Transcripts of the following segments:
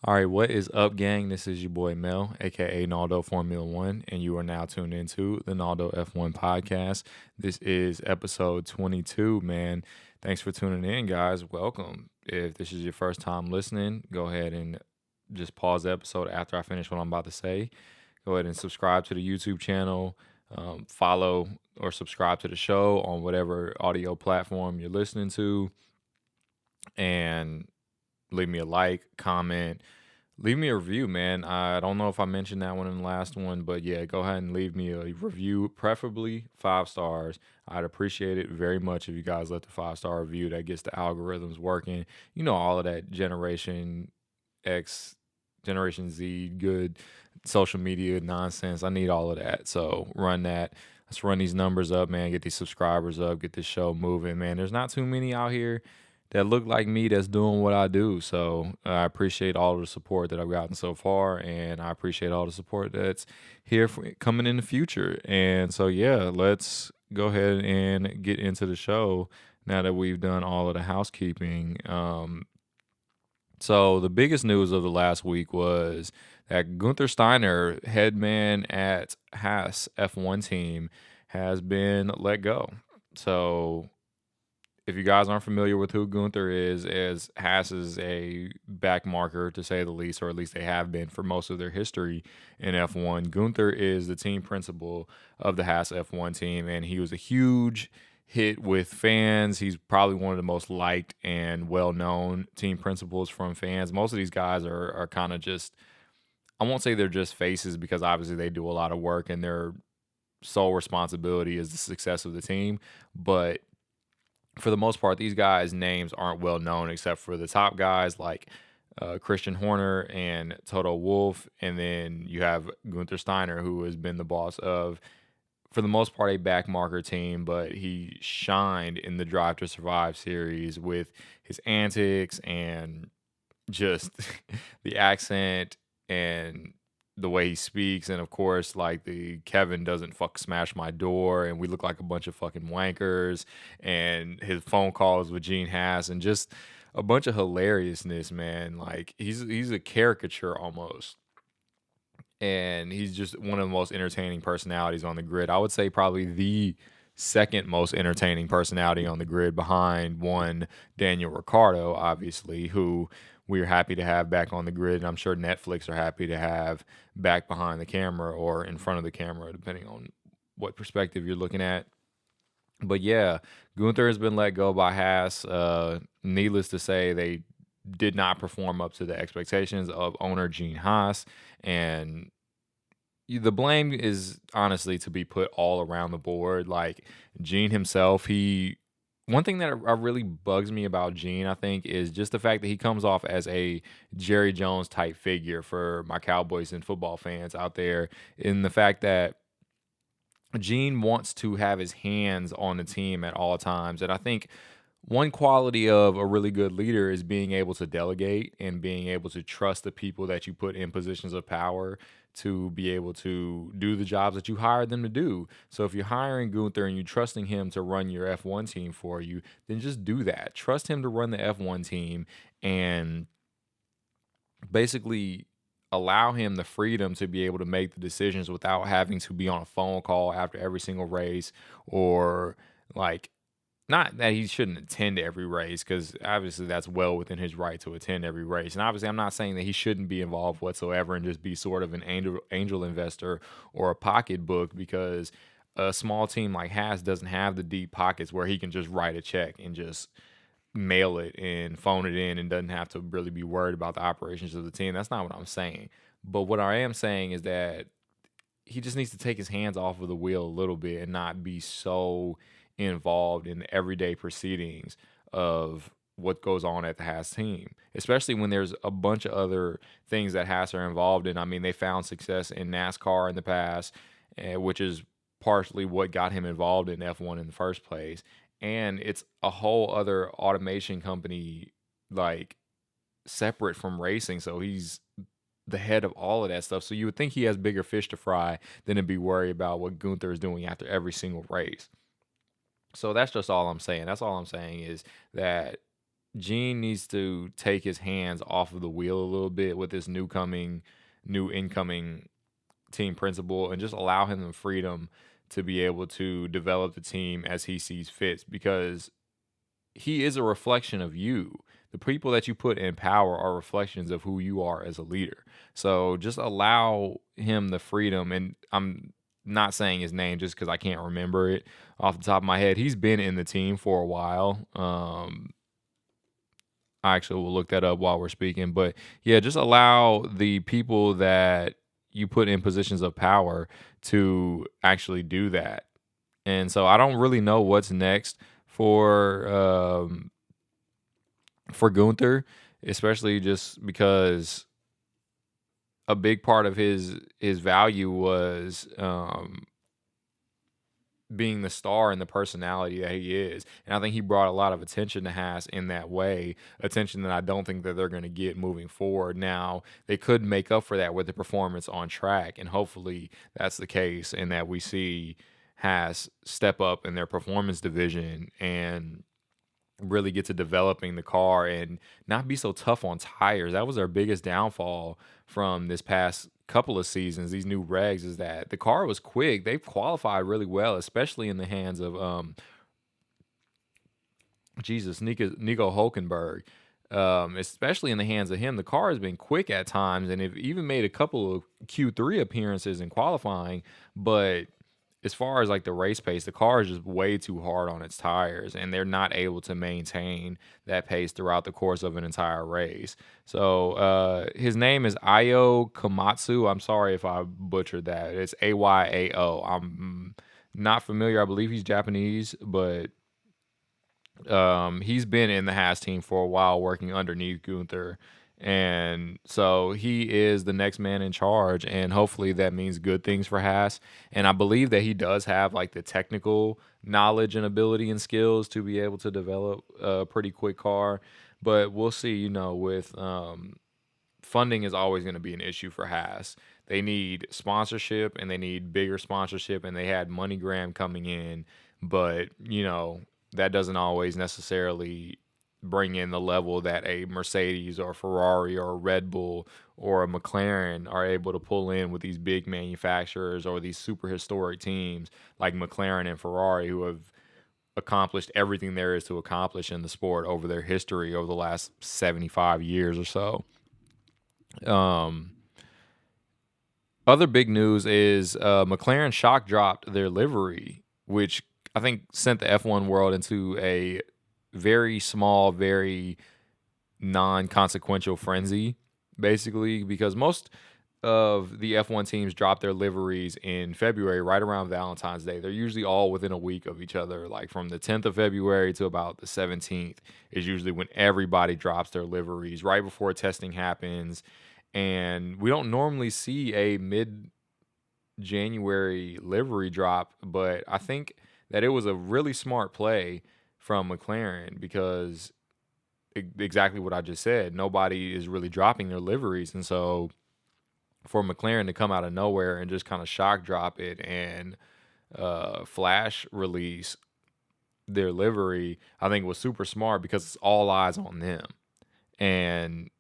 All right, what is up, gang? This is your boy Mel, aka Naldo Formula One, and you are now tuned into the Naldo F1 podcast. This is episode 22, man. Thanks for tuning in, guys. Welcome. If this is your first time listening, go ahead and just pause the episode after I finish what I'm about to say. Go ahead and subscribe to the YouTube channel, follow or subscribe to the show on whatever audio platform you're listening to, and leave me a like, comment, leave me a review, man. I don't know if I mentioned that one in the last one, but yeah, go ahead and leave me a review, preferably 5 stars. I'd appreciate it very much if you guys left a 5 star review. That gets the algorithms working. You know, all of that Generation X, Generation Z, good social media nonsense. I need all of that. So run that. Let's run these numbers up, man. Get these subscribers up. Get this show moving, man. There's not too many out here that look like me that's doing what I do. So I appreciate all the support that I've gotten so far, and I appreciate all the support that's here for coming in the future. And so yeah, let's go ahead and get into the show now that we've done all of the housekeeping. So the biggest news of the last week was that Gunther Steiner, head man at Haas F1 team, has been let go. So if you guys aren't familiar with who Gunther is, as Haas is a back marker to say the least, or at least they have been for most of their history in F1. Gunther is the team principal of the Haas F1 team, and he was a huge hit with fans. He's probably one of the most liked and well-known team principals from fans. Most of these guys are kind of just, I won't say they're just faces, because obviously they do a lot of work and their sole responsibility is the success of the team, but for the most part, these guys' names aren't well known except for the top guys like Christian Horner and Toto Wolff. And then you have Gunther Steiner, who has been the boss of, for the most part, a back marker team, but he shined in the Drive to Survive series with his antics and just the accent and the way he speaks, and of course, like the Kevin doesn't fuck smash my door, and we look like a bunch of fucking wankers, and his phone calls with Gene Haas, and just a bunch of hilariousness, man. Like he's a caricature almost, and he's just one of the most entertaining personalities on the grid. I would say probably the second most entertaining personality on the grid, behind one Daniel Ricciardo, obviously, who we're happy to have back on the grid. And I'm sure Netflix are happy to have back behind the camera or in front of the camera, depending on what perspective you're looking at. But yeah, Gunther has been let go by Haas. Needless to say, they did not perform up to the expectations of owner Gene Haas. And the blame is honestly to be put all around the board. Like Gene himself, one thing that really bugs me about Gene, I think, is just the fact that he comes off as a Jerry Jones type figure for my Cowboys and football fans out there, in the fact that Gene wants to have his hands on the team at all times. And I think one quality of a really good leader is being able to delegate and being able to trust the people that you put in positions of power to be able to do the jobs that you hired them to do. So if you're hiring Gunther and you're trusting him to run your F1 team for you, then just do that. Trust him to run the F1 team and basically allow him the freedom to be able to make the decisions without having to be on a phone call after every single race, or like, not that he shouldn't attend every race, because obviously that's well within his right to attend every race. And obviously I'm not saying that he shouldn't be involved whatsoever and just be sort of an angel investor or a pocketbook, because a small team like Haas doesn't have the deep pockets where he can just write a check and just mail it and phone it in and doesn't have to really be worried about the operations of the team. That's not what I'm saying. But what I am saying is that he just needs to take his hands off of the wheel a little bit and not be so involved in the everyday proceedings of what goes on at the Haas team, especially when there's a bunch of other things that Haas are involved in. I mean, they found success in NASCAR in the past, which is partially what got him involved in F1 in the first place. And it's a whole other automation company, like separate from racing. So he's the head of all of that stuff. So you would think he has bigger fish to fry than to be worried about what Gunther is doing after every single race. So that's just all I'm saying. That's all I'm saying is that Gene needs to take his hands off of the wheel a little bit with this new incoming team principal, and just allow him the freedom to be able to develop the team as he sees fit, because he is a reflection of you. The people that you put in power are reflections of who you are as a leader. So just allow him the freedom. And I'm not saying his name just because I can't remember it off the top of my head. He's been in the team for a while. I actually will look that up while we're speaking. But yeah, just allow the people that you put in positions of power to actually do that. And so I don't really know what's next for Gunther, especially just because a big part of his value was being the star and the personality that he is. And I think he brought a lot of attention to Haas in that way, attention that I don't think that they're going to get moving forward. Now, they could make up for that with the performance on track, and hopefully that's the case, and that we see Haas step up in their performance division and really get to developing the car and not be so tough on tires. That was our biggest downfall from this past couple of seasons, these new regs, is that the car was quick. They've qualified really well, especially in the hands of Nico Hulkenberg. Especially in the hands of him, the car has been quick at times, and have even made a couple of Q3 appearances in qualifying. But as far as like the race pace, the car is just way too hard on its tires, and they're not able to maintain that pace throughout the course of an entire race. So his name is Ayo Komatsu. I'm sorry if I butchered that. It's Ayao. I'm not familiar. I believe he's Japanese, but he's been in the Haas team for a while, working underneath Gunther. And so he is the next man in charge, and hopefully that means good things for Haas. And I believe that he does have like the technical knowledge and ability and skills to be able to develop a pretty quick car. But we'll see. With funding is always going to be an issue for Haas. They need sponsorship, and they need bigger sponsorship, and they had MoneyGram coming in, but that doesn't always necessarily bring in the level that a Mercedes or Ferrari or a Red Bull or a McLaren are able to pull in with these big manufacturers or these super historic teams like McLaren and Ferrari, who have accomplished everything there is to accomplish in the sport over their history over the last 75 years or so. Um, Other big news is McLaren shock dropped their livery, which I think sent the F1 world into a very small, very non-consequential frenzy, basically, because most of the F1 teams drop their liveries in February, right around Valentine's Day. They're usually all within a week of each other, like from the 10th of February to about the 17th is usually when everybody drops their liveries, right before testing happens. And we don't normally see a mid-January livery drop, but I think that it was a really smart play from McLaren, because exactly what I just said, nobody is really dropping their liveries. And so for McLaren to come out of nowhere and just kind of shock drop it and flash release their livery, I think was super smart, because it's all eyes on them. And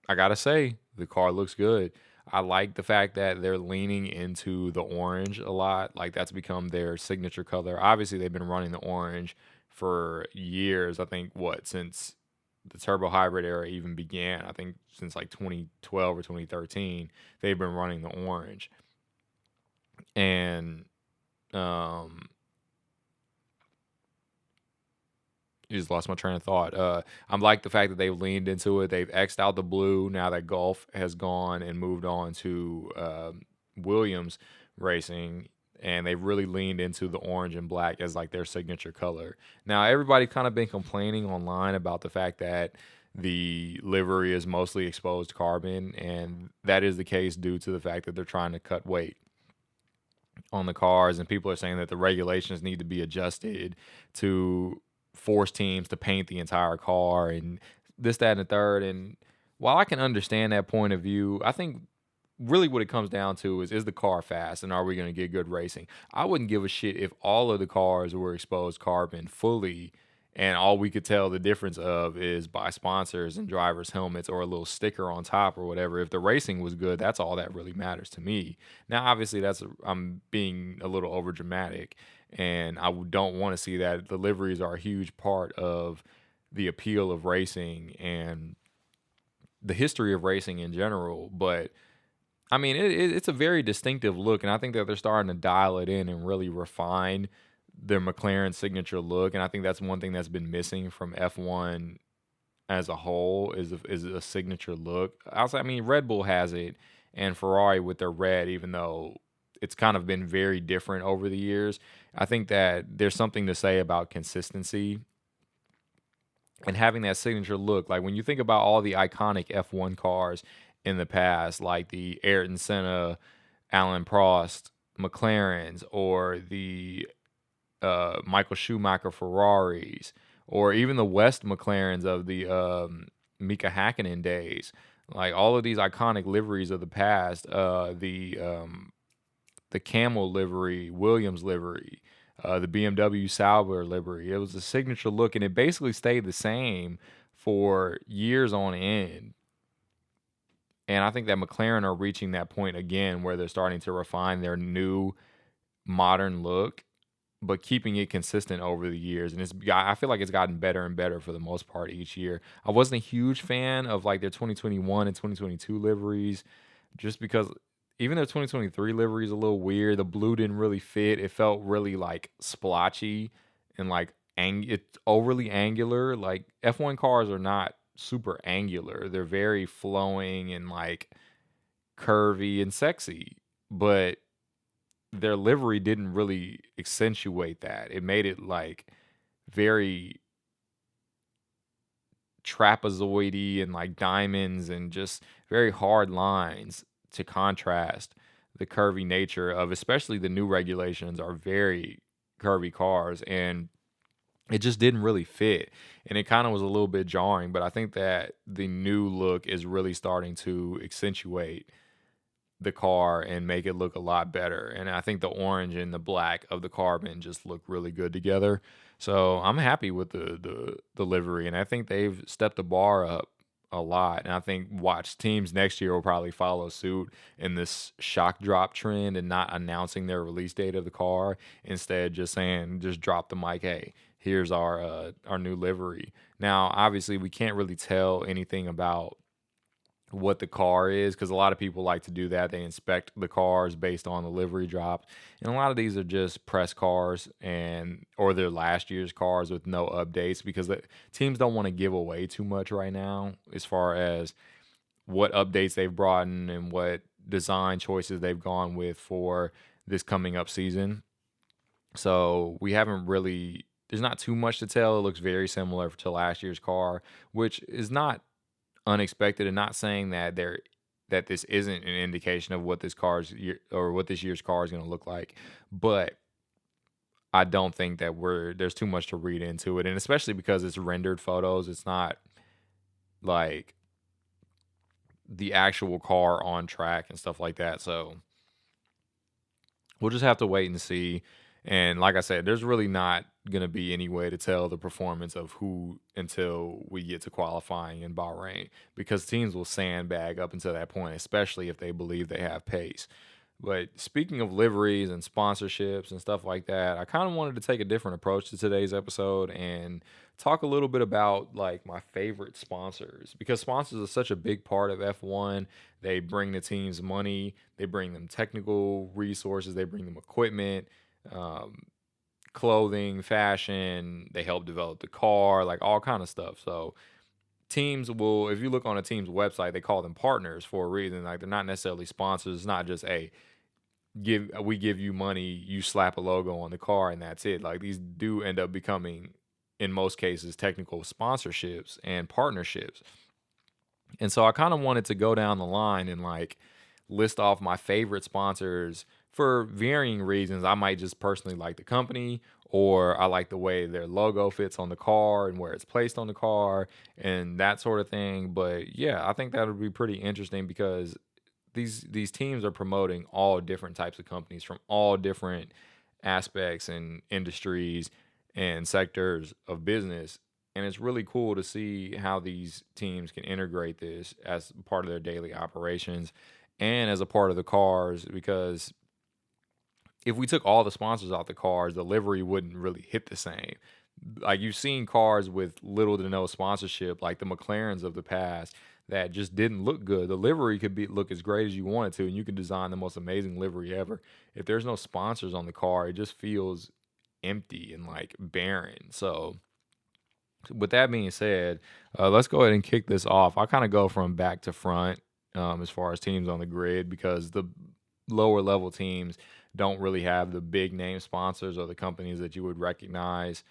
I gotta say, the car looks good. I like the fact that they're leaning into the orange a lot. Like, that's become their signature color. Obviously, they've been running the orange for years. I think since the turbo hybrid era even began. I think since like 2012 or 2013, they've been running the orange. And you just lost my train of thought. I like the fact that they've leaned into it. They've X'd out the blue now that Gulf has gone and moved on to Williams Racing, and they've really leaned into the orange and black as like their signature color. Now, everybody kind of been complaining online about the fact that the livery is mostly exposed carbon, and that is the case due to the fact that they're trying to cut weight on the cars, and people are saying that the regulations need to be adjusted to force teams to paint the entire car and this, that, and the third. And while I can understand that point of view, I think really what it comes down to is the car fast, and are we going to get good racing? I wouldn't give a shit if all of the cars were exposed carbon fully And all we could tell the difference of is by sponsors and drivers' helmets or a little sticker on top or whatever. If the racing was good, that's all that really matters to me. Now, obviously, I'm being a little over dramatic, and don't want to see that. The liveries are a huge part of the appeal of racing and the history of racing in general. But I mean, it's a very distinctive look, and I think that they're starting to dial it in and really refine their McLaren signature look. And I think that's one thing that's been missing from F1 as a whole is a signature look. Also, I mean, Red Bull has it, and Ferrari with their red, even though it's kind of been very different over the years. I think that there's something to say about consistency and having that signature look. Like when you think about all the iconic F1 cars in the past, like the Ayrton Senna, Alan Prost McLarens, or the Michael Schumacher Ferraris, or even the West McLarens of the Mika Hakkinen days. Like all of these iconic liveries of the past, the Camel livery, Williams livery, the BMW Sauber livery. It was a signature look, and it basically stayed the same for years on end. And I think that McLaren are reaching that point again where they're starting to refine their new modern look, but keeping it consistent over the years. And I feel like it's gotten better and better for the most part each year. I wasn't a huge fan of like their 2021 and 2022 liveries, just because even their 2023 livery is a little weird. The blue didn't really fit. It felt really like splotchy and like it's overly angular. Like F1 cars are not super angular. They're very flowing and like curvy and sexy, but their livery didn't really accentuate that. It made it like very trapezoidy and like diamonds and just very hard lines to contrast the curvy nature of, especially the new regulations are very curvy cars, and it just didn't really fit, and it kind of was a little bit jarring. But I think that the new look is really starting to accentuate the car and make it look a lot better. And I think the orange and the black of the carbon just look really good together. So I'm happy with the livery, and I think they've stepped the bar up a lot. And I think watch teams next year will probably follow suit in this shock drop trend and not announcing their release date of the car. Instead, just saying, just drop the mic. Hey, here's our new livery. Now, obviously, we can't really tell anything about what the car is, because a lot of people like to do that. They inspect the cars based on the livery drop, and a lot of these are just press cars and or their last year's cars with no updates, because the teams don't want to give away too much right now as far as what updates they've brought in and what design choices they've gone with for this coming up season. So we haven't really, there's not too much to tell. It looks very similar to last year's car, which is not unexpected, and not saying that this isn't an indication of what this car's year or what this year's car is going to look like. But I don't think that there's too much to read into it, and especially because it's rendered photos, it's not like the actual car on track and stuff like that. So we'll just have to wait and see. And like I said, there's really not going to be any way to tell the performance of who until we get to qualifying in Bahrain, because teams will sandbag up until that point, especially if they believe they have pace. But speaking of liveries and sponsorships and stuff like that, I kind of wanted to take a different approach to today's episode and talk a little bit about like my favorite sponsors, because sponsors are such a big part of F1. They bring the teams money, they bring them technical resources, they bring them equipment, um, clothing, fashion. They help develop the car, like all kind of stuff. So teams will, if you look on a team's website, they call them partners for a reason. Like they're not necessarily sponsors. It's not just a we give you money, you slap a logo on the car, and that's it. Like these do end up becoming, in most cases, technical sponsorships and partnerships. And so I kind of wanted to go down the line and like list off my favorite sponsors for varying reasons. I might just personally like the company, or I like the way their logo fits on the car and where it's placed on the car and that sort of thing. But yeah, I think that would be pretty interesting, because these teams are promoting all different types of companies from all different aspects and industries, and sectors of business. And it's really cool to see how these teams can integrate this as part of their daily operations and as a part of the cars, because if we took all the sponsors off the cars, the livery wouldn't really hit the same. Like, you've seen cars with little to no sponsorship, like the McLarens of the past, that just didn't look good. The livery could be look as great as you want it to, and you can design the most amazing livery ever. If there's no sponsors on the car, it just feels empty and like barren. So, with that being said, let's go ahead and kick this off. I kind of go from back to front as far as teams on the grid, because the lower level teams don't really have the big name sponsors or the companies that you would recognize.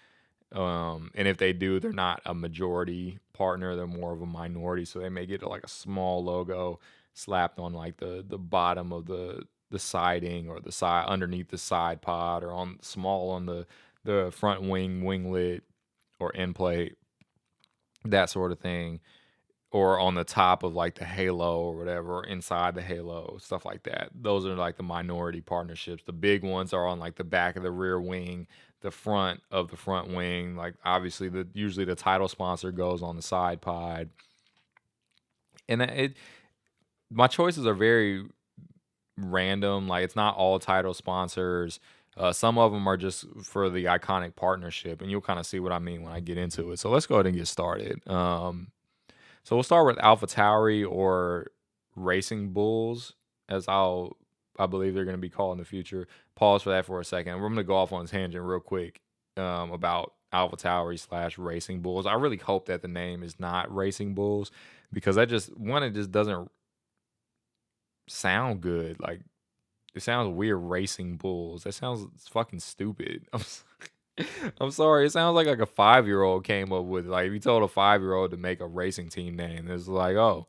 And if they do, they're not a majority partner; they're more of a minority. So they may get like a small logo slapped on like the bottom of the siding, or the side underneath the side pod, or on small on the front winglet or end plate, that sort of thing, or on the top of like the halo or whatever, or inside the halo, stuff like that. Those are like the minority partnerships. The big ones are on like the back of the rear wing, the front of the front wing. Like, obviously, usually the title sponsor goes on the side pod, and my choices are very random. Like, it's not all title sponsors. Some of them are just for the iconic partnership, and you'll kind of see what I mean when I get into it. So let's go ahead and get started. So we'll start with AlphaTauri, or Racing Bulls, as I believe they're going to be called in the future. Pause for that for a second. We're going to go off on a tangent real quick about AlphaTauri slash Racing Bulls. I really hope that the name is not Racing Bulls, because it just doesn't sound good. Like, it sounds weird, Racing Bulls. That sounds fucking stupid. I'm sorry. It sounds like a 5-year-old came up with, like, if you told a 5-year-old to make a racing team name, it's like, oh,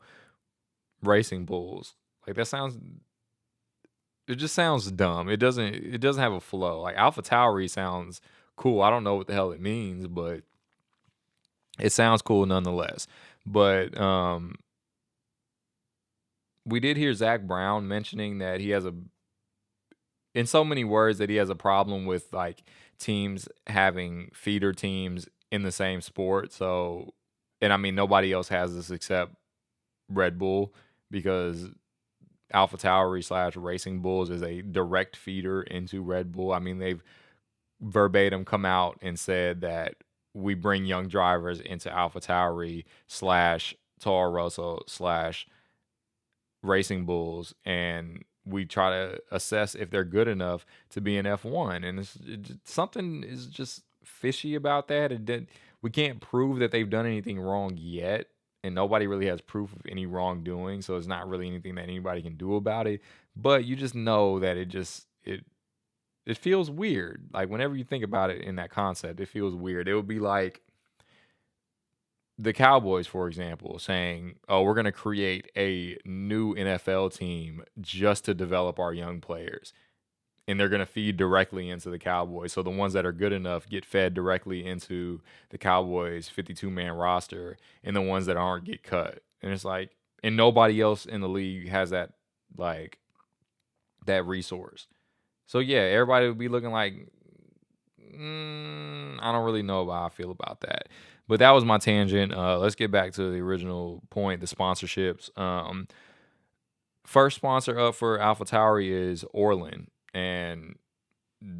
Racing Bulls. Like, it just sounds dumb. It doesn't have a flow. Like, Alpha Tauri sounds cool. I don't know what the hell it means, but it sounds cool nonetheless. But we did hear Zach Brown mentioning that he has in so many words, that he has a problem with like teams having feeder teams in the same sport. So, and I mean, nobody else has this except Red Bull, because Alpha Tauri slash Racing Bulls is a direct feeder into Red Bull. I mean, they've verbatim come out and said that we bring young drivers into Alpha Tauri slash Toro Rosso slash Racing Bulls, and we try to assess if they're good enough to be in F1. And something is just fishy about that. We can't prove that they've done anything wrong yet, and nobody really has proof of any wrongdoing. So it's not really anything that anybody can do about it. But you just know that it feels weird. Like, whenever you think about it in that concept, it feels weird. It would be like the Cowboys, for example, saying, "Oh, we're going to create a new NFL team just to develop our young players." And they're going to feed directly into the Cowboys. So the ones that are good enough get fed directly into the Cowboys 52-man roster, and the ones that aren't get cut. And it's like, and nobody else in the league has like that resource. So yeah, everybody would be looking like, I don't really know how I feel about that. But that was my tangent. Let's get back to the original point, the sponsorships. First sponsor up for AlphaTauri is Orland. And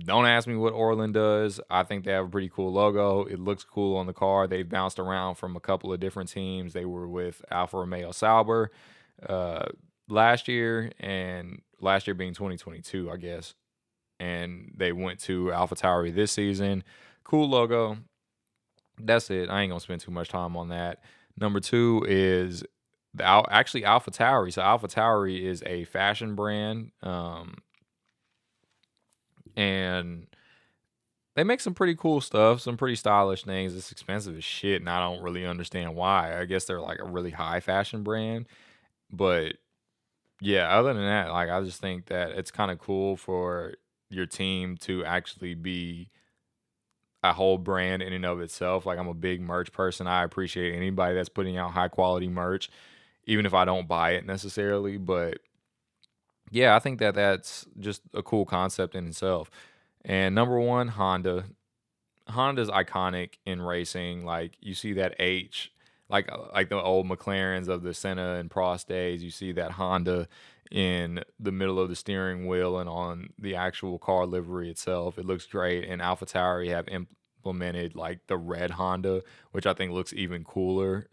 don't ask me what Orland does. I think they have a pretty cool logo. It looks cool on the car. They've bounced around from a couple of different teams. They were with Alfa Romeo Sauber last year, and last year being 2022, I guess. And they went to AlphaTauri this season. Cool logo. That's it. I ain't gonna spend too much time on that. Number two is actually AlphaTauri. So AlphaTauri is a fashion brand, and they make some pretty cool stuff, some pretty stylish things. It's expensive as shit, and I don't really understand why. I guess they're like a really high fashion brand, but yeah. Other than that, like, I just think that it's kind of cool for your team to actually be a whole brand in and of itself. Like, I'm a big merch person. I appreciate anybody that's putting out high quality merch, even if I don't buy it necessarily. But yeah, I think that that's just a cool concept in itself. And number one, Honda. Honda's iconic in racing. Like you see that H, like the old McLarens of the Senna and Prost days. You see that Honda in the middle of the steering wheel and on the actual car livery itself. It looks great. And AlphaTauri have implemented like the red Honda, which I think looks even cooler.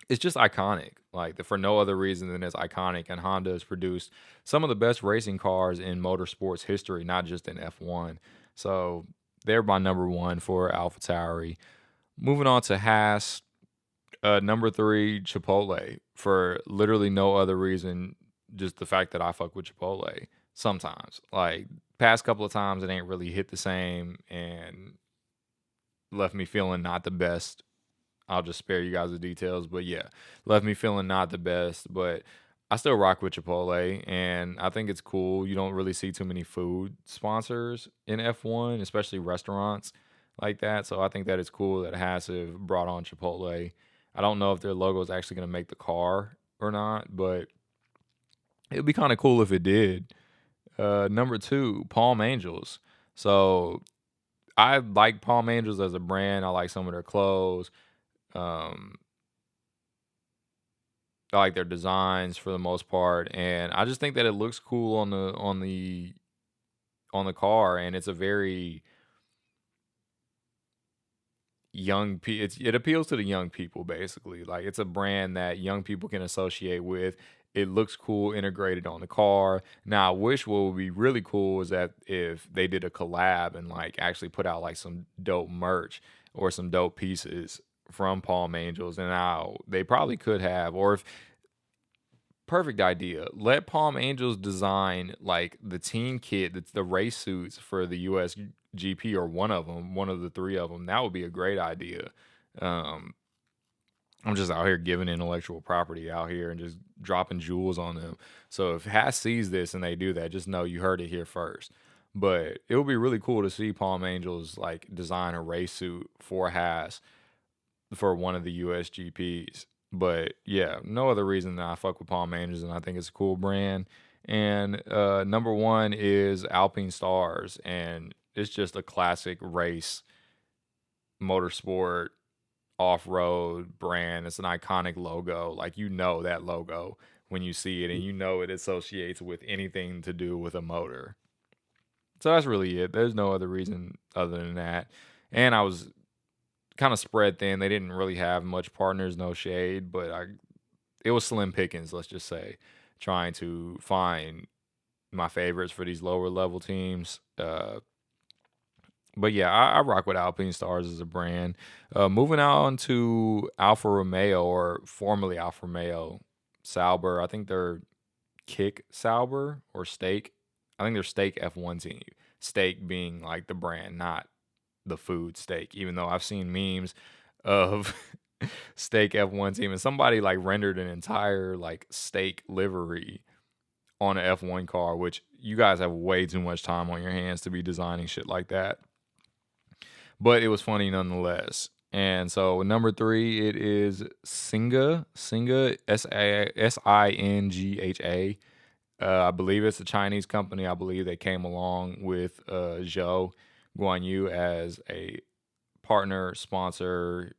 It's just iconic, like for no other reason than it's iconic. And Honda has produced some of the best racing cars in motorsports history, not just in F1. So they're my number one for AlphaTauri. Moving on to Haas, number three, Chipotle, for literally no other reason, just the fact that I fuck with Chipotle sometimes. Like past couple of times, it ain't really hit the same and left me feeling not the best. I'll just spare you guys the details, but yeah, left me feeling not the best. But I still rock with Chipotle, and I think it's cool. You don't really see too many food sponsors in F1, especially restaurants like that. So I think that it's cool that Haas have brought on Chipotle. I don't know if their logo is actually going to make the car or not, but it'd be kind of cool if it did. Number two, Palm Angels. So I like Palm Angels as a brand. I like some of their clothes. Um, I like their designs for the most part, and I just think that it looks cool on the car, and it's a very it appeals to the young people basically. Like it's a brand that young people can associate with. It looks cool integrated on the car. Now, I wish what would be really cool is that if they did a collab and like actually put out like some dope merch or some dope pieces from Palm Angels, and now they probably could have, or if perfect idea. Let Palm Angels design like the team kit, that's the race suits for the USGP, or one of them, one of the three of them. That would be a great idea. Um, I'm just out here giving intellectual property out here and just dropping jewels on them. So if Haas sees this and they do that, just know you heard it here first. But it would be really cool to see Palm Angels like design a race suit for Haas for one of the USGPs. But yeah, no other reason than I fuck with Palm Angels and I think it's a cool brand. And number one is Alpine Stars, and it's just a classic race motorsport off-road brand. It's an iconic logo. Like you know that logo when you see it, and you know it associates with anything to do with a motor. So that's really it. There's no other reason other than that. And I was kind of spread thin. They didn't really have much partners, no shade, but it was slim pickings, let's just say, trying to find my favorites for these lower level teams. But yeah, I rock with Alpine Stars as a brand. Moving on to Alfa Romeo, or formerly Alfa Romeo Sauber. I think they're Kick Sauber or Steak. I think they're Steak F1 team. Steak being like the brand, not the food steak, even though I've seen memes of steak F1 team, and somebody like rendered an entire like steak livery on an F1 car, which you guys have way too much time on your hands to be designing shit like that. But it was funny nonetheless. And so number three, it is Singa, Singha. I believe it's a Chinese company. I believe they came along with Zhou Guanyu as a partner, sponsor.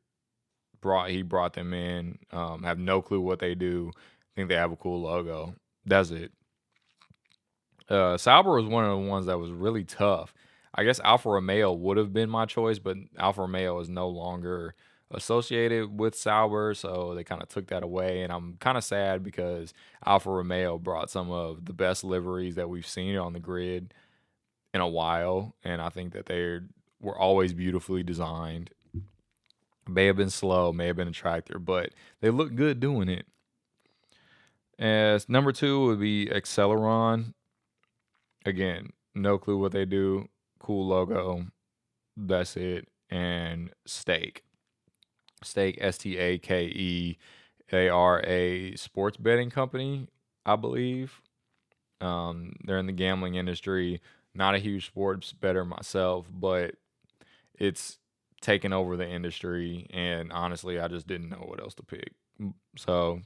He brought them in. Have no clue what they do. Think they have a cool logo. That's it. Sauber was one of the ones that was really tough. I guess Alfa Romeo would have been my choice, but Alfa Romeo is no longer associated with Sauber, so they kind of took that away. And I'm kind of sad because Alfa Romeo brought some of the best liveries that we've seen on the grid in a while, and I think that they were always beautifully designed. May have been slow, may have been a tractor, but they look good doing it. As number two would be Acceleron. Again, no clue what they do. Cool logo. That's it. And Stake. Stake, Stake. They are a sports betting company, I believe. They're in the gambling industry. Not a huge sports better myself, but it's taken over the industry. And honestly, I just didn't know what else to pick. So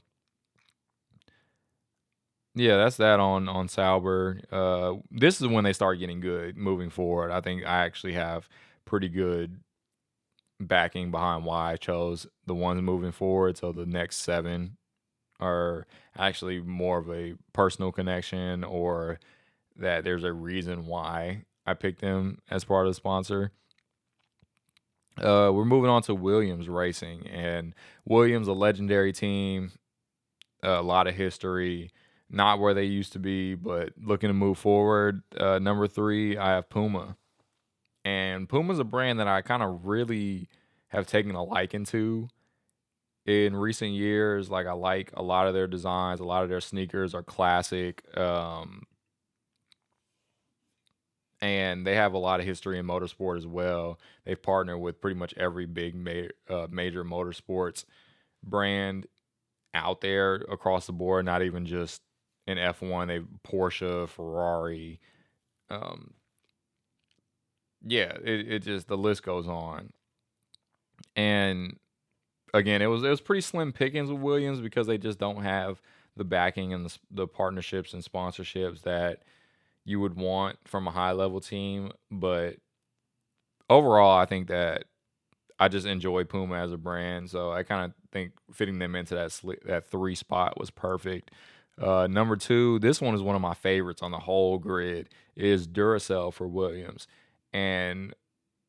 yeah, that's that on Sauber. This is when they start getting good moving forward. I think I actually have pretty good backing behind why I chose the ones moving forward. So the next seven are actually more of a personal connection, or that there's a reason why I picked them as part of the sponsor. We're moving on to Williams Racing, and Williams, a legendary team, a lot of history, not where they used to be, but looking to move forward. Number three, I have Puma, and Puma's a brand that I kind of really have taken a liking to in recent years. Like, I like a lot of their designs, a lot of their sneakers are classic. And they have a lot of history in motorsport as well. They've partnered with pretty much every big major motorsports brand out there across the board, not even just in F1. They Porsche, Ferrari, um, yeah, it just, the list goes on. And again, it was pretty slim pickings with Williams because they just don't have the backing and the partnerships and sponsorships that you would want from a high level team. But overall, I think that I just enjoy Puma as a brand, so I kind of think fitting them into that three spot was perfect. Number two, this one is one of my favorites on the whole grid, is Duracell for Williams, and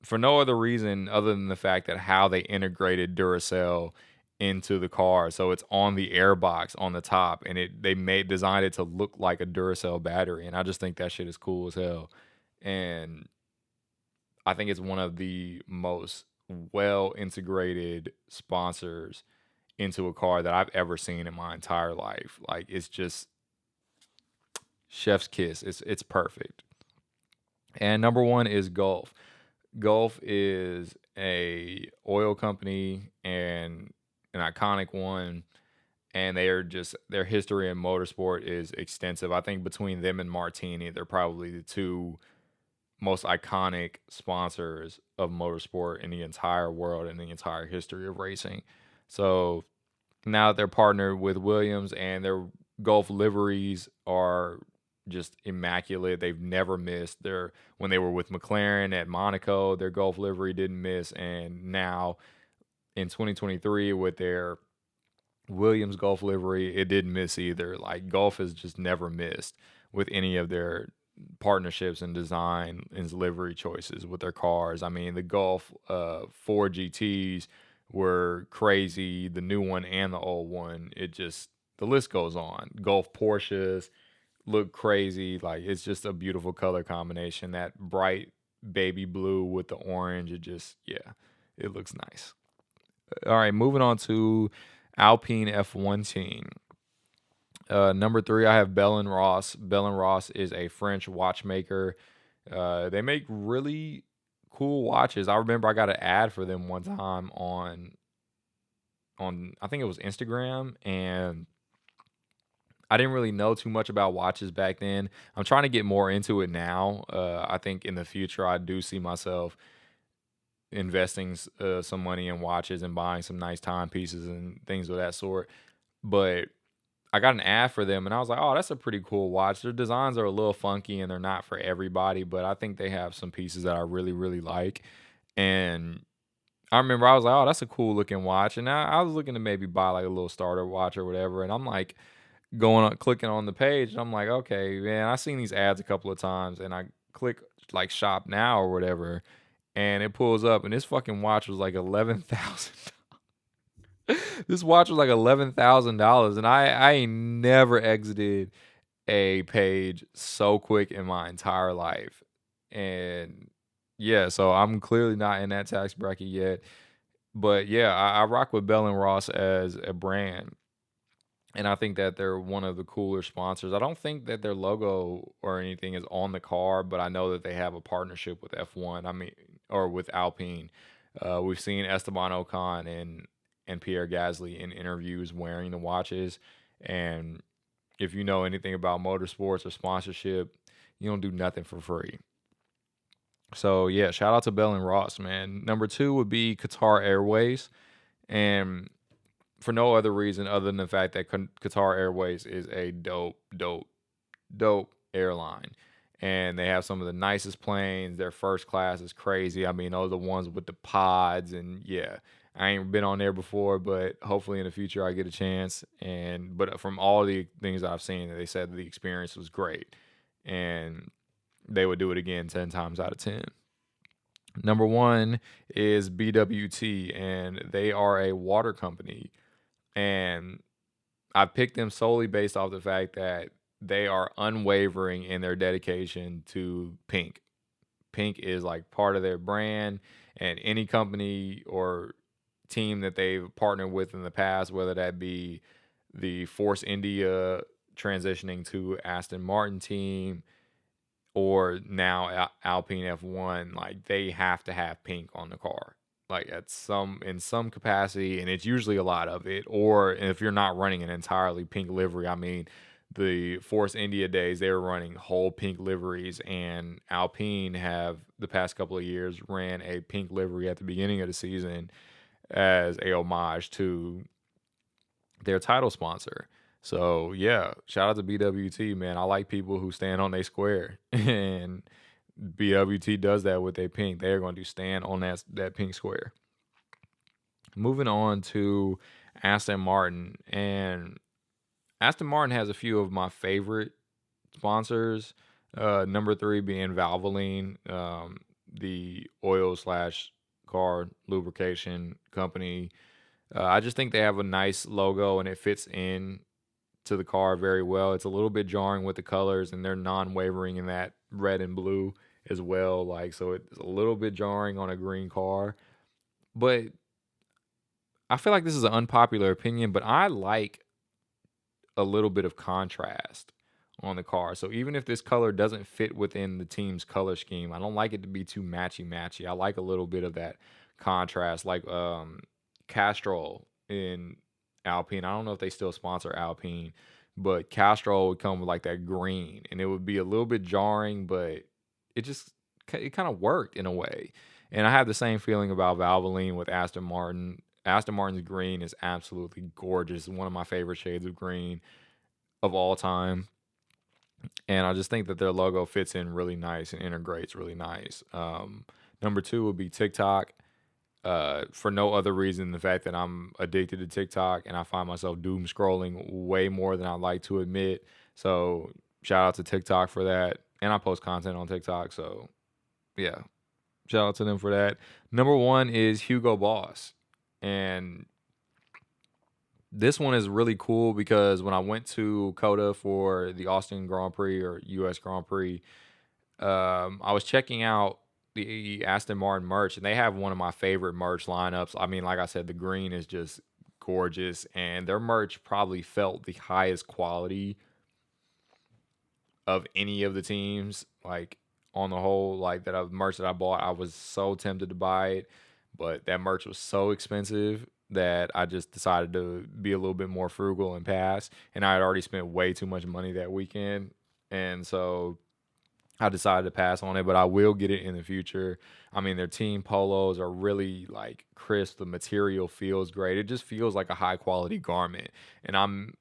for no other reason other than the fact that how they integrated Duracell into the car. So it's on the airbox on the top, and they made designed it to look like a Duracell battery, and I just think that shit is cool as hell. And I think it's one of the most well integrated sponsors into a car that I've ever seen in my entire life. Like, it's just chef's kiss. It's perfect. And number one is Gulf. Gulf is a oil company and an iconic one, and they are just, their history in motorsport is extensive. I think between them and Martini, they're probably the two most iconic sponsors of motorsport in the entire world and the entire history of racing. So now that they're partnered with Williams, and their Gulf liveries are just immaculate. They've never missed. When they were with McLaren at Monaco, their Gulf livery didn't miss, and now in 2023 with their Williams Gulf livery, it didn't miss either. Like, Gulf has just never missed with any of their partnerships and design and livery choices with their cars. I mean, the Gulf 4 GTs were crazy, the new one and the old one. It just, the list goes on. Gulf Porsches look crazy. Like, it's just a beautiful color combination. That bright baby blue with the orange, it just, yeah, it looks nice. All right, moving on to Alpine F1 team. Number three, I have Bell and Ross. Bell and Ross is a French watchmaker. They make really cool watches. I remember I got an ad for them one time on I think it was Instagram, and I didn't really know too much about watches back then. I'm trying to get more into it now. I think in the future I do see myself investing some money in watches and buying some nice timepieces and things of that sort. But I got an ad for them, and I was like, "Oh, that's a pretty cool watch." Their designs are a little funky and they're not for everybody, but I think they have some pieces that I really, really like. And I remember I was like, "Oh, that's a cool looking watch." And I was looking to maybe buy like a little starter watch or whatever. And I'm like going on, clicking on the page, and I'm like, "Okay, man, I've seen these ads a couple of times." And I click like shop now or whatever, and it pulls up, and this fucking watch was like 11,000. This watch was like $11,000, and I ain't never exited a page so quick in my entire life. And yeah, so I'm clearly not in that tax bracket yet. But yeah, I rock with Bell and Ross as a brand. And I think that they're one of the cooler sponsors. I don't think that their logo or anything is on the car, but I know that they have a partnership with F1. I mean, or with Alpine. We've seen Esteban Ocon and Pierre Gasly in interviews wearing the watches. And if you know anything about motorsports or sponsorship, you don't do nothing for free. So yeah, shout out to Bell and Ross, man. Number two would be Qatar Airways, and for no other reason other than the fact that Qatar Airways is a dope, dope, dope airline. and they have some of the nicest planes. Their first class is crazy. I mean, those are the ones with the pods, and yeah, I ain't been on there before, but hopefully in the future I get a chance. And but from all the things I've seen, they said the experience was great, and they would do it again 10 times out of 10. Number one is BWT, and they are a water company. And I picked them solely based off the fact that they are unwavering in their dedication to pink. Pink is like part of their brand, and any company or team that they've partnered with in the past, whether that be the Force India transitioning to Aston Martin team, or now Alpine F1, like they have to have pink on the car, like at some in some capacity, and it's usually a lot of it. Or if you're not running an entirely pink livery, I mean, the Force India days they were running whole pink liveries, and Alpine have the past couple of years ran a pink livery at the beginning of the season as a homage to their title sponsor. So yeah, shout out to BWT, man. I like people who stand on their square, and BWT does that with their pink. They're going to stand on that pink square. Moving on to Aston Martin, and Aston Martin has a few of my favorite sponsors. Number three being Valvoline, the oil slash car lubrication company. I just think they have a nice logo and it fits in to the car very well. It's a little bit jarring with the colors, and they're non-wavering in that red and blue as well. Like, so it's a little bit jarring on a green car. But I feel like this is an unpopular opinion, but I like a little bit of contrast on the car. So even if this color doesn't fit within the team's color scheme, I don't like it to be too matchy matchy. I like a little bit of that contrast, like Castrol in Alpine. I don't know if they still sponsor Alpine, but Castrol would come with like that green, and it would be a little bit jarring, but it just it kind of worked in a way. And I have the same feeling about Valvoline with Aston Martin. Aston Martin's green is absolutely gorgeous. One of my favorite shades of green of all time. And I just think that their logo fits in really nice and integrates really nice. Number two would be TikTok. For no other reason than the fact that I'm addicted to TikTok and I find myself doom scrolling way more than I'd like to admit. So shout out to TikTok for that. And I post content on TikTok. So yeah, shout out to them for that. Number one is Hugo Boss. And this one is really cool because when I went to COTA for the Austin Grand Prix or US Grand Prix, I was checking out the Aston Martin merch, and they have one of my favorite merch lineups. I mean, like I said, the green is just gorgeous, and their merch probably felt the highest quality of any of the teams. Like on the whole, like merch that I bought, I was so tempted to buy it, but that merch was so expensive that I just decided to be a little bit more frugal and pass. And I had already spent way too much money that weekend, and so I decided to pass on it, but I will get it in the future. I mean, their team polos are really like crisp. The material feels great. It just feels like a high quality garment. And I'm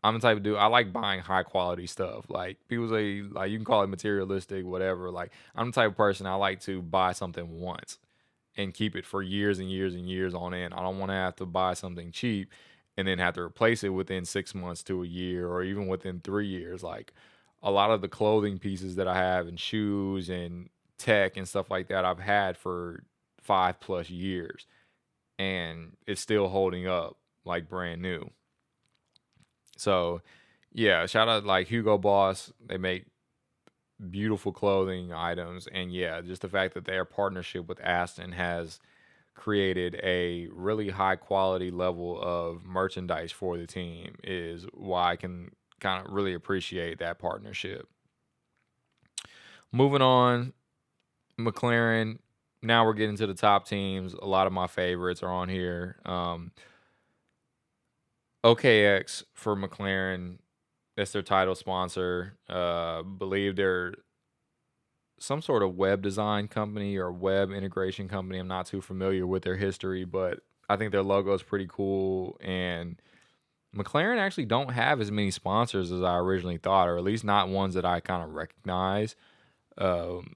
the type of dude, I like buying high quality stuff. Like people say, like you can call it materialistic, whatever. Like I'm the type of person I like to buy something once and keep it for years and years and years on end. I don't want to have to buy something cheap and then have to replace it within 6 months to a year or even within 3 years. Like a lot of the clothing pieces that I have and shoes and tech and stuff like that I've had for 5+ years, and it's still holding up like brand new. So yeah, shout out like Hugo Boss. They make beautiful clothing items, and yeah, just the fact that their partnership with Aston has created a really high quality level of merchandise for the team is why I can kind of really appreciate that partnership. Moving on, McLaren. Now we're getting to the top teams. A lot of my favorites are on here. OKX for McLaren. That's their title sponsor. Believe they're some sort of web design company or web integration company. I'm not too familiar with their history, but I think their logo is pretty cool, and McLaren actually don't have as many sponsors as I originally thought, or at least not ones that I kind of recognize. Um,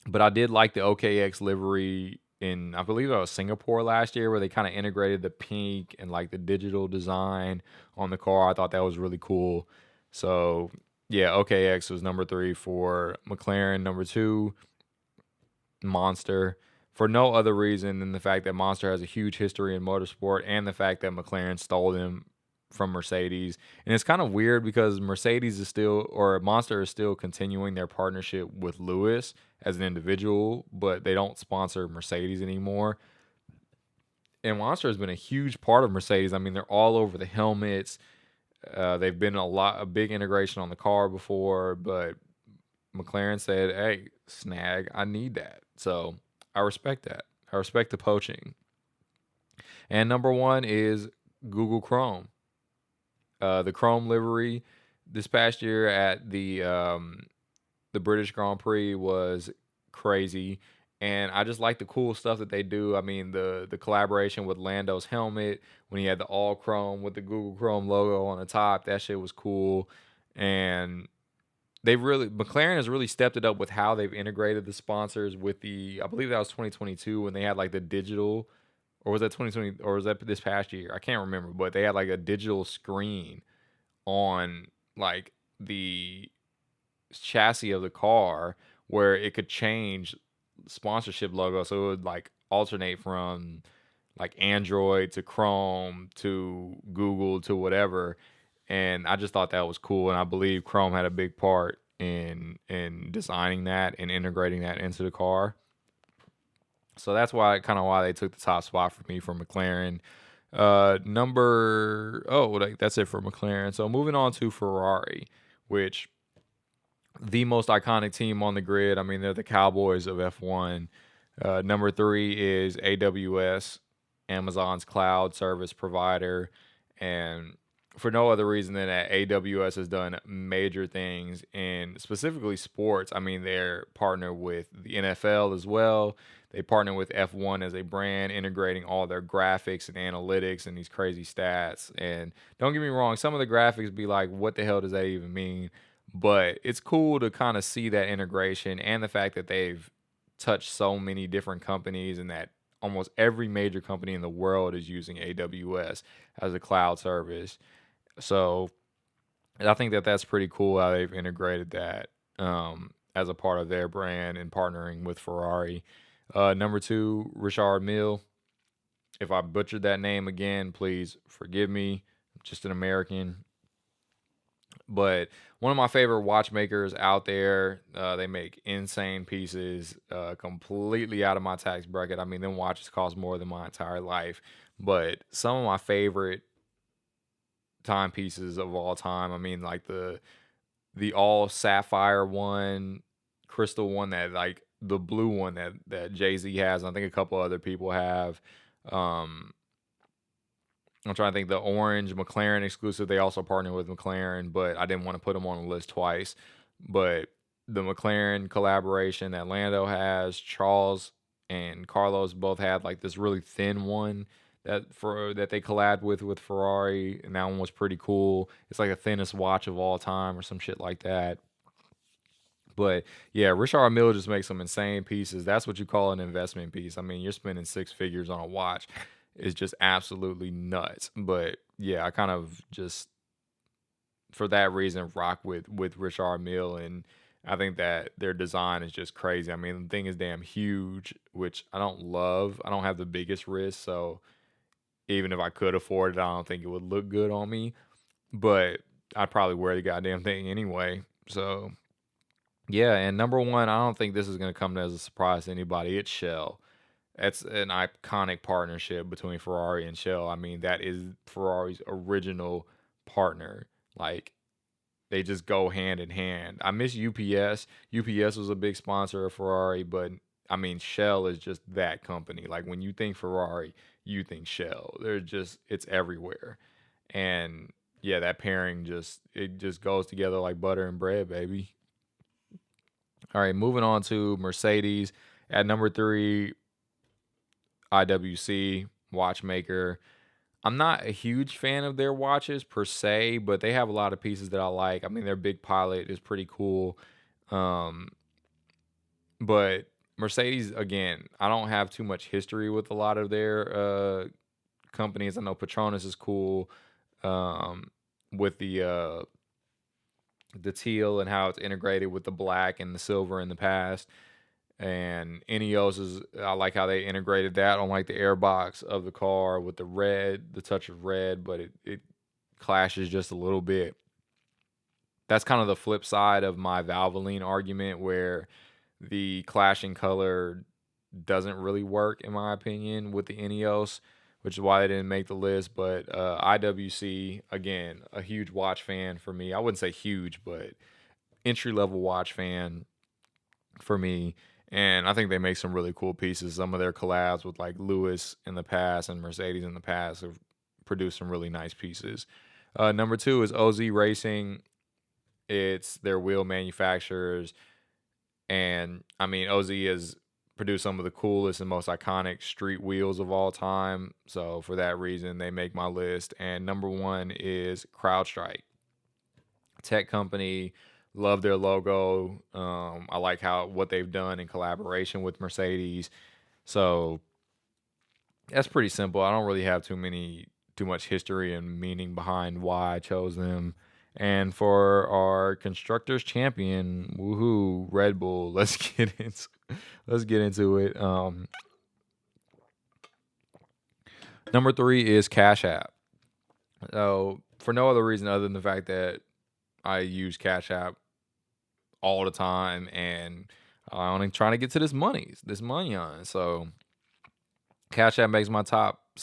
but I did like the OKX livery in, I believe it was Singapore last year, where they kind of integrated the pink and like the digital design on the car. I thought that was really cool. So yeah, OKX was number three for McLaren. Number two, Monster, for no other reason than the fact that Monster has a huge history in motorsport and the fact that McLaren stole them from Mercedes. And it's kind of weird because Mercedes is still, or Monster is still continuing their partnership with Lewis as an individual, but they don't sponsor Mercedes anymore. And Monster has been a huge part of Mercedes. I mean, they're all over the helmets. They've been a big integration on the car before, but McLaren said, "Hey, snag, I need that." So I respect that. I respect the poaching. And number one is Google Chrome. The Chrome livery this past year at the British Grand Prix was crazy, and I just like the cool stuff that they do. I mean, the collaboration with Lando's helmet when he had the all chrome with the Google Chrome logo on the top, that shit was cool. And McLaren has really stepped it up with how they've integrated the sponsors with I believe that was 2022 when they had like the digital, or was that 2020, or was that this past year? I can't remember, but they had like a digital screen on like the chassis of the car where it could change sponsorship logo, so it would like alternate from like Android to Chrome to Google to whatever. And I just thought that was cool, and I believe Chrome had a big part in designing that and integrating that into the car. So that's why they took the top spot for me for McLaren. That's it for McLaren. So moving on to Ferrari, which the most iconic team on the grid. I mean, they're the Cowboys of F1. Number three is AWS, Amazon's cloud service provider. And for no other reason than that AWS has done major things in specifically sports. I mean, they're partnered with the NFL as well. They partner with F1 as a brand, integrating all their graphics and analytics and these crazy stats. And don't get me wrong, some of the graphics be like, what the hell does that even mean? But it's cool to kind of see that integration and the fact that they've touched so many different companies and that almost every major company in the world is using AWS as a cloud service. So I think that that's pretty cool how they've integrated that as a part of their brand and partnering with Ferrari. Number two, Richard Mille. If I butchered that name again, please forgive me. I'm just an American. But one of my favorite watchmakers out there. They make insane pieces, completely out of my tax bracket. I mean, them watches cost more than my entire life. But some of my favorite timepieces of all time. I mean, like the all sapphire one, crystal one, that like the blue one that Jay Z has. I think a couple other people have. Um, I'm trying to think, the orange McLaren exclusive. They also partner with McLaren, but I didn't want to put them on the list twice. But the McLaren collaboration that Lando has, Charles and Carlos both had like this really thin one that they collabed with Ferrari, and that one was pretty cool. It's like the thinnest watch of all time or some shit like that. But yeah, Richard Mille just makes some insane pieces. That's what you call an investment piece. I mean, you're spending six figures on a watch. It's just absolutely nuts. But yeah, I kind of just for that reason rock with Richard Mille, and I think that their design is just crazy. I mean, the thing is damn huge, which I don't love. I don't have the biggest wrist, so even if I could afford it, I don't think it would look good on me. But I'd probably wear the goddamn thing anyway. So yeah, and number one, I don't think this is going to come as a surprise to anybody. It's Shell. That's an iconic partnership between Ferrari and Shell. I mean, that is Ferrari's original partner. Like, they just go hand in hand. I miss UPS. UPS was a big sponsor of Ferrari, but I mean, Shell is just that company. Like, when you think Ferrari, you think Shell. It's everywhere. And yeah, that pairing it just goes together like butter and bread, baby. All right, moving on to Mercedes at number three, IWC watchmaker. I'm not a huge fan of their watches per se, but they have a lot of pieces that I like. I mean, their big pilot is pretty cool. Um, but Mercedes, again, I don't have too much history with a lot of their companies. I know Petronas is cool with the teal and how it's integrated with the black and the silver in the past. And Ineos is, I like how they integrated that on like the airbox of the car with the red, the touch of red, but it clashes just a little bit. That's kind of the flip side of my Valvoline argument, where the clashing color doesn't really work in my opinion with the Ineos, which is why they didn't make the list. But IWC, again, a huge watch fan for me. I wouldn't say huge, but entry level watch fan for me. And I think they make some really cool pieces. Some of their collabs with like Lewis in the past and Mercedes in the past have produced some really nice pieces. Number two is OZ Racing. It's their wheel manufacturers. And I mean, OZ has produced some of the coolest and most iconic street wheels of all time. So for that reason, they make my list. And number one is CrowdStrike, tech company. Love their logo. I like what they've done in collaboration with Mercedes. So that's pretty simple. I don't really have too much history and meaning behind why I chose them. And for our constructors champion, woohoo, Red Bull. Let's get into it. Number three is Cash App. So for no other reason other than the fact that I use Cash App all the time, and I'm only trying to get to this money on it. So Cash App makes my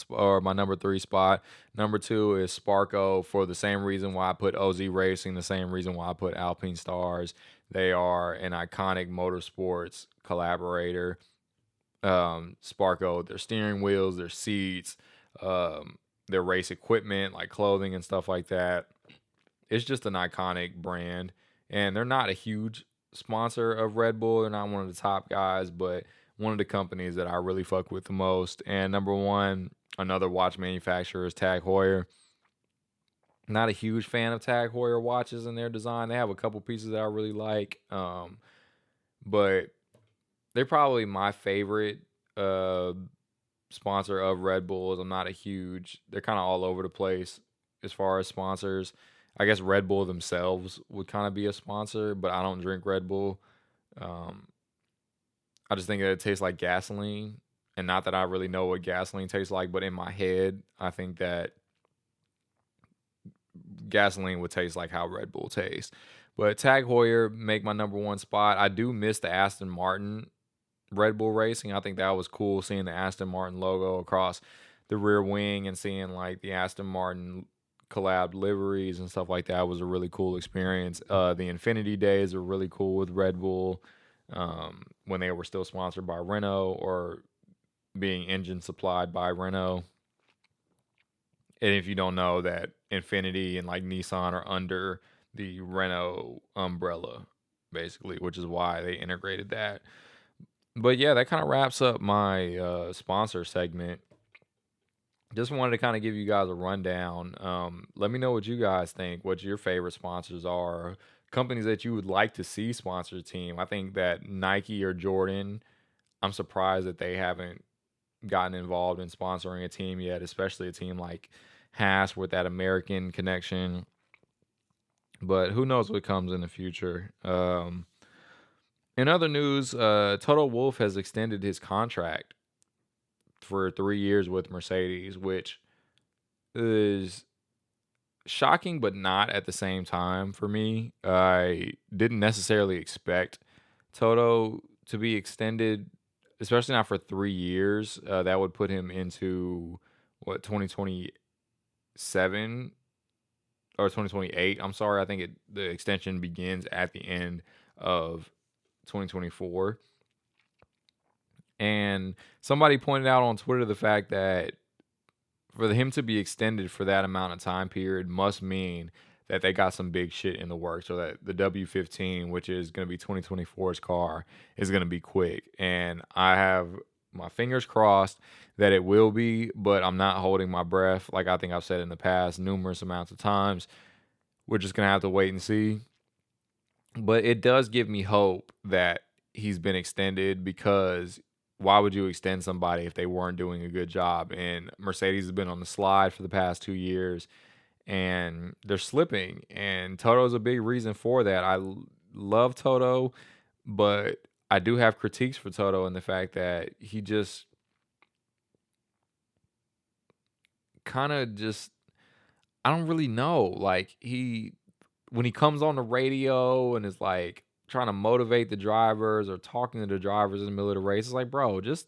or my number three spot. Number two is Sparko, for the same reason why I put OZ Racing, the same reason why I put Alpine Stars. They are an iconic motorsports collaborator. Sparko, their steering wheels, their seats, their race equipment like clothing and stuff like that. It's just an iconic brand, and they're not a huge sponsor of Red Bull. They're not one of the top guys, but one of the companies that I really fuck with the most. And number one, another watch manufacturer, is Tag Heuer. Not a huge fan of Tag Heuer watches and their design. They have a couple pieces that I really like, but they're probably my favorite sponsor of Red Bulls. They're kind of all over the place as far as sponsors. I guess Red Bull themselves would kind of be a sponsor, but I don't drink Red Bull. I just think that it tastes like gasoline, and not that I really know what gasoline tastes like, but in my head, I think that gasoline would taste like how Red Bull tastes. But Tag Heuer make my number one spot. I do miss the Aston Martin Red Bull Racing. I think that was cool, seeing the Aston Martin logo across the rear wing and seeing like the Aston Martin collab liveries and stuff like that was a really cool experience. The Infinity Days were really cool with Red Bull, when they were still sponsored by Renault or being engine supplied by Renault. And if you don't know, that Infinity and like Nissan are under the Renault umbrella, basically, which is why they integrated that. But yeah, that kind of wraps up my sponsor segment. Just wanted to kind of give you guys a rundown. Let me know what you guys think, what your favorite sponsors are, companies that you would like to see sponsor the team. I think that Nike or Jordan, I'm surprised that they haven't gotten involved in sponsoring a team yet, especially a team like Haas with that American connection. But who knows what comes in the future. In other news, Toto Wolff has extended his contract for 3 years with Mercedes, which is shocking, but not at the same time for me. I didn't necessarily expect Toto to be extended, especially not for 3 years. That would put him into what, 2027 or 2028. I'm sorry. I think the extension begins at the end of 2024. And somebody pointed out on Twitter the fact that for him to be extended for that amount of time period must mean that they got some big shit in the works, so that the W15, which is going to be 2024's car, is going to be quick. And I have my fingers crossed that it will be, but I'm not holding my breath. Like I think I've said in the past numerous amounts of times. We're just gonna have to wait and see. But it does give me hope that he's been extended because why would you extend somebody if they weren't doing a good job? And Mercedes has been on the slide for the past 2 years and they're slipping. And Toto's a big reason for that. Love Toto, but I do have critiques for Toto in the fact that he just kind of just I don't really know. Like when he comes on the radio and is like trying to motivate the drivers or talking to the drivers in the middle of the race, it's like, bro, just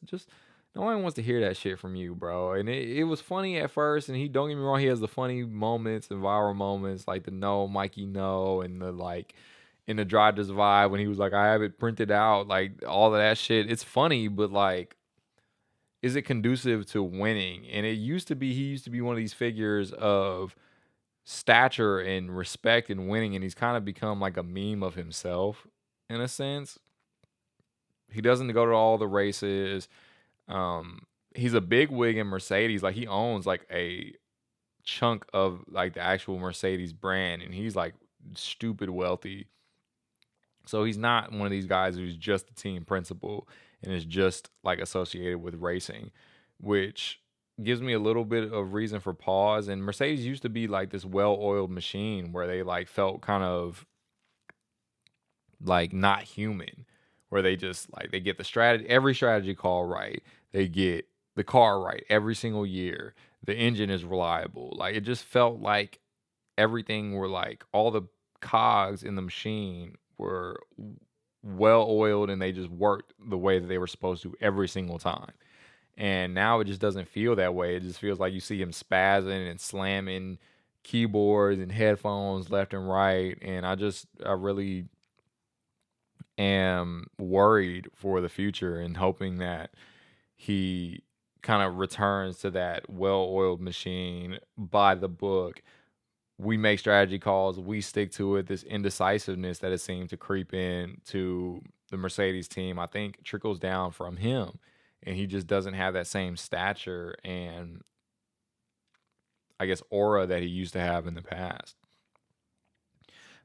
no one wants to hear that shit from you, bro. And it was funny at first, and he don't get me wrong, he has the funny moments and viral moments like the no Mikey no and the like in the Drive to Survive when he was like, I have it printed out, like all of that shit. It's funny, but like is it conducive to winning? And it used to be he used to be one of these figures of stature and respect and winning, and he's kind of become like a meme of himself in a sense. He doesn't go to all the races. Um, he's a big wig in Mercedes. Like he owns like a chunk of like the actual Mercedes brand, and he's like stupid wealthy. So he's not one of these guys who's just a team principal and is just like associated with racing, which gives me a little bit of reason for pause. And Mercedes used to be like this well-oiled machine where they like felt kind of like not human, where they just like they get the strategy, every strategy call right. They get the car right every single year. The engine is reliable. Like it just felt like everything were like all the cogs in the machine were well oiled and they just worked the way that they were supposed to every single time. And now it just doesn't feel that way. It just feels like you see him spazzing and slamming keyboards and headphones left and right. And I really am worried for the future and hoping that he kind of returns to that well oiled machine by the book. We make strategy calls, we stick to it. This indecisiveness that has seemed to creep in to the Mercedes team, I think trickles down from him. And he just doesn't have that same stature and I guess aura that he used to have in the past.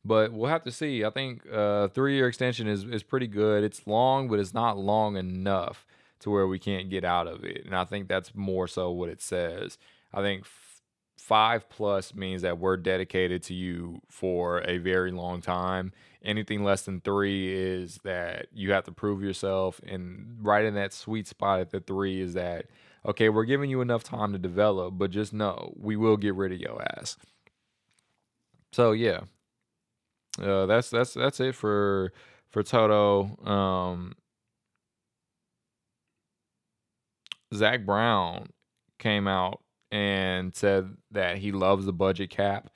But we'll have to see. I think 3 year extension is pretty good. It's long, but it's not long enough to where we can't get out of it. And I think that's more so what it says. I think 5+ means that we're dedicated to you for a very long time. Anything less than 3 is that you have to prove yourself. And right in that sweet spot at the 3 is that, okay, we're giving you enough time to develop, but just know we will get rid of your ass. So yeah, that's it for Toto. Zach Brown came out and said that he loves the budget cap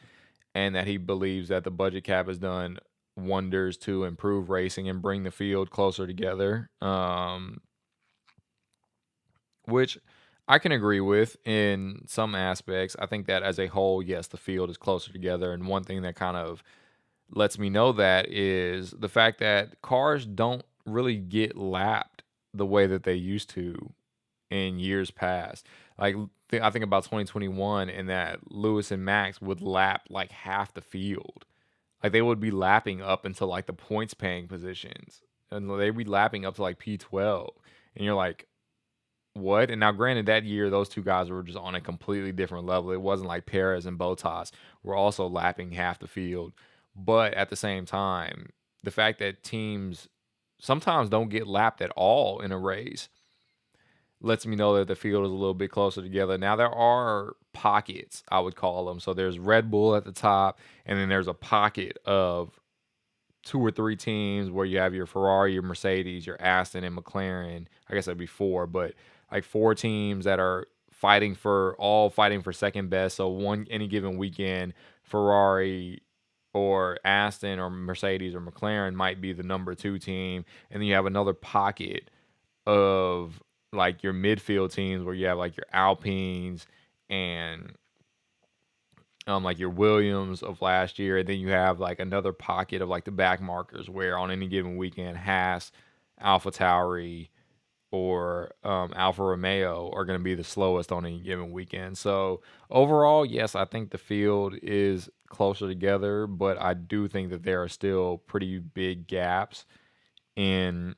and that he believes that the budget cap has done wonders to improve racing and bring the field closer together. Which I can agree with in some aspects. I think that as a whole, yes, the field is closer together. And one thing that kind of lets me know that is the fact that cars don't really get lapped the way that they used to in years past. Like I think about 2021 and that Lewis and Max would lap like half the field. Like they would be lapping up into like the points paying positions. And they'd be lapping up to like P12. And you're like, what? And now granted that year those two guys were just on a completely different level. It wasn't like Perez and Bottas were also lapping half the field. But at the same time, the fact that teams sometimes don't get lapped at all in a race lets me know that the field is a little bit closer together. Now there are pockets, I would call them. So there's Red Bull at the top, and then there's a pocket of 2 or 3 teams where you have your Ferrari, your Mercedes, your Aston, and McLaren. I guess that'd be 4, but like 4 teams that are fighting for second best. So any given weekend, Ferrari or Aston or Mercedes or McLaren might be the number 2 team, and then you have another pocket of like your midfield teams where you have like your Alpines and like your Williams of last year, and then you have like another pocket of like the back markers where on any given weekend Haas, AlphaTauri, or Alfa Romeo are going to be the slowest on any given weekend. So overall, yes, I think the field is closer together, but I do think that there are still pretty big gaps in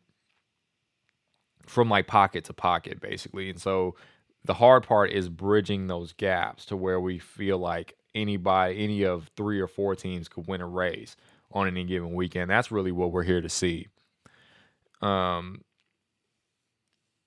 from like pocket to pocket, basically. And so the hard part is bridging those gaps to where we feel like any of three or four teams could win a race on any given weekend. That's really what we're here to see. Um,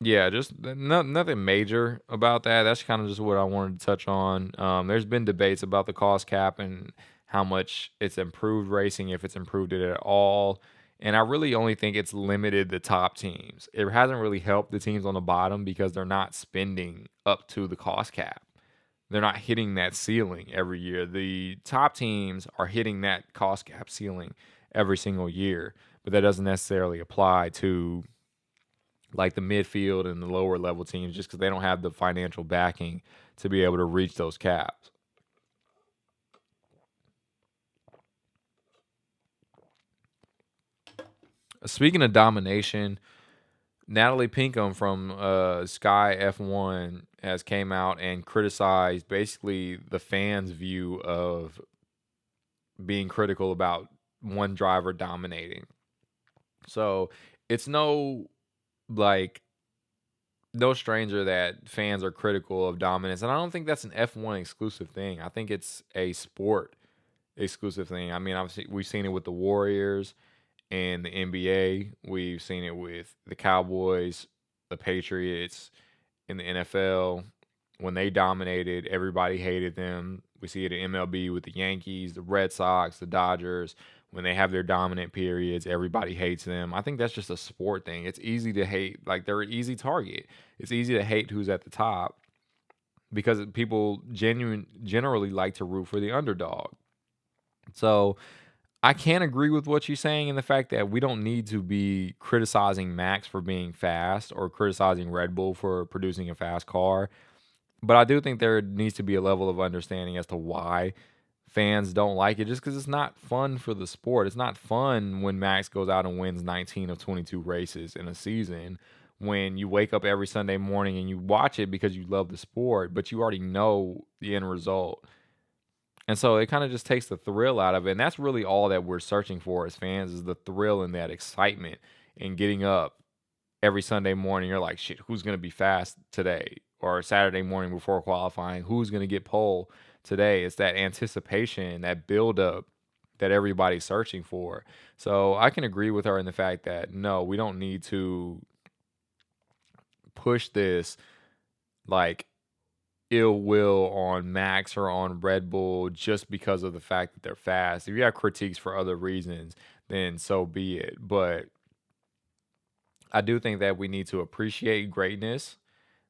Yeah, just nothing major about that. That's kind of just what I wanted to touch on. There's been debates about the cost cap and how much it's improved racing, if it's improved it at all. And I really only think it's limited the top teams. It hasn't really helped the teams on the bottom because they're not spending up to the cost cap. They're not hitting that ceiling every year. The top teams are hitting that cost cap ceiling every single year, but that doesn't necessarily apply to like the midfield and the lower level teams just because they don't have the financial backing to be able to reach those caps. Speaking of domination, Natalie Pinkham from Sky F1 has came out and criticized basically the fans' view of being critical about one driver dominating. So it's like no stranger that fans are critical of dominance, and I don't think that's an F1 exclusive thing. I think it's a sport exclusive thing. I mean, obviously, we've seen it with the Warriors and the NBA. We've seen it with the Cowboys, the Patriots, in the NFL. When they dominated, everybody hated them. We see it in MLB with the Yankees, the Red Sox, the Dodgers. When they have their dominant periods, everybody hates them. I think that's just a sport thing. It's easy to hate, like they're an easy target. It's easy to hate who's at the top because people generally like to root for the underdog. So I can agree with what you're saying in the fact that we don't need to be criticizing Max for being fast or criticizing Red Bull for producing a fast car. But I do think there needs to be a level of understanding as to why fans don't like it just because it's not fun for the sport. It's not fun when Max goes out and wins 19 of 22 races in a season. When you wake up every Sunday morning and you watch it because you love the sport, but you already know the end result. And so it kind of just takes the thrill out of it. And that's really all that we're searching for as fans is the thrill and that excitement and getting up every Sunday morning. You're like, shit, who's going to be fast today? Or Saturday morning before qualifying, who's going to get pole today? It's that anticipation, that buildup that everybody's searching for. So I can agree with her in the fact that no, we don't need to push this like ill will on Max or on Red Bull just because of the fact that they're fast. If you have critiques for other reasons, then so be it. But I do think that we need to appreciate greatness,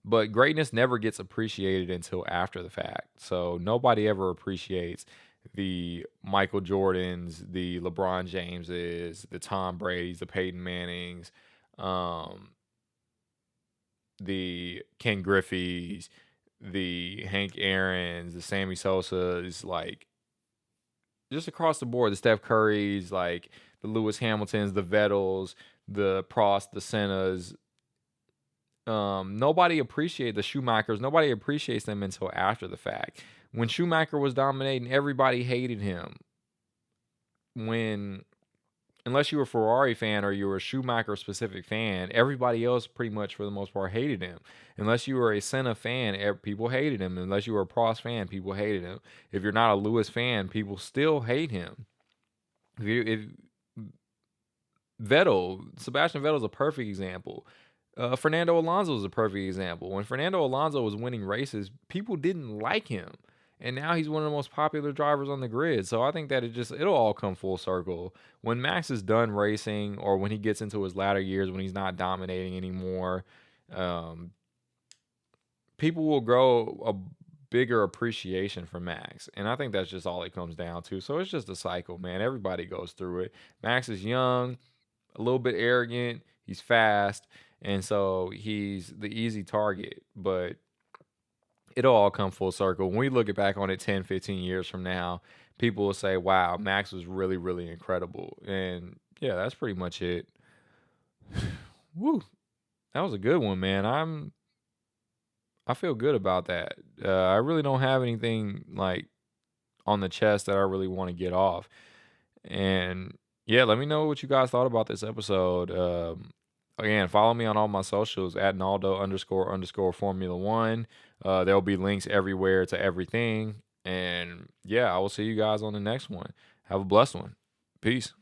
but greatness never gets appreciated until after the fact. So nobody ever appreciates the Michael Jordans, the LeBron Jameses, the Tom Brady's, the Peyton Mannings, um, the Ken Griffey's, the Hank Aaron's, the Sammy Sosa's, like just across the board, the Steph Curry's, like the Lewis Hamiltons, the Vettels, the Prost, the Sennas. Nobody appreciates the Schumachers. Nobody appreciates them until after the fact. When Schumacher was dominating, everybody hated him. When unless you were a Ferrari fan or you were a Schumacher specific fan, everybody else pretty much for the most part hated him. Unless you were a Senna fan, people hated him. Unless you were a Prost fan, people hated him. If you're not a Lewis fan, people still hate him. If Sebastian Vettel is a perfect example. Fernando Alonso is a perfect example. When Fernando Alonso was winning races, people didn't like him. And now he's one of the most popular drivers on the grid. So I think that it'll all come full circle. When Max is done racing or when he gets into his latter years when he's not dominating anymore, um, people will grow a bigger appreciation for Max. And I think that's just all it comes down to. So it's just a cycle, man. Everybody goes through it. Max is young, a little bit arrogant, he's fast, and so he's the easy target. But it'll all come full circle. When we look it back on it 10, 15 years from now, people will say, wow, Max was really, really incredible. And yeah, that's pretty much it. Woo. That was a good one, man. I feel good about that. I really don't have anything like on the chest that I really want to get off. And yeah, let me know what you guys thought about this episode. Again, follow me on all my socials at Naldo underscore Formula One. There'll be links everywhere to everything. And yeah, I will see you guys on the next one. Have a blessed one. Peace.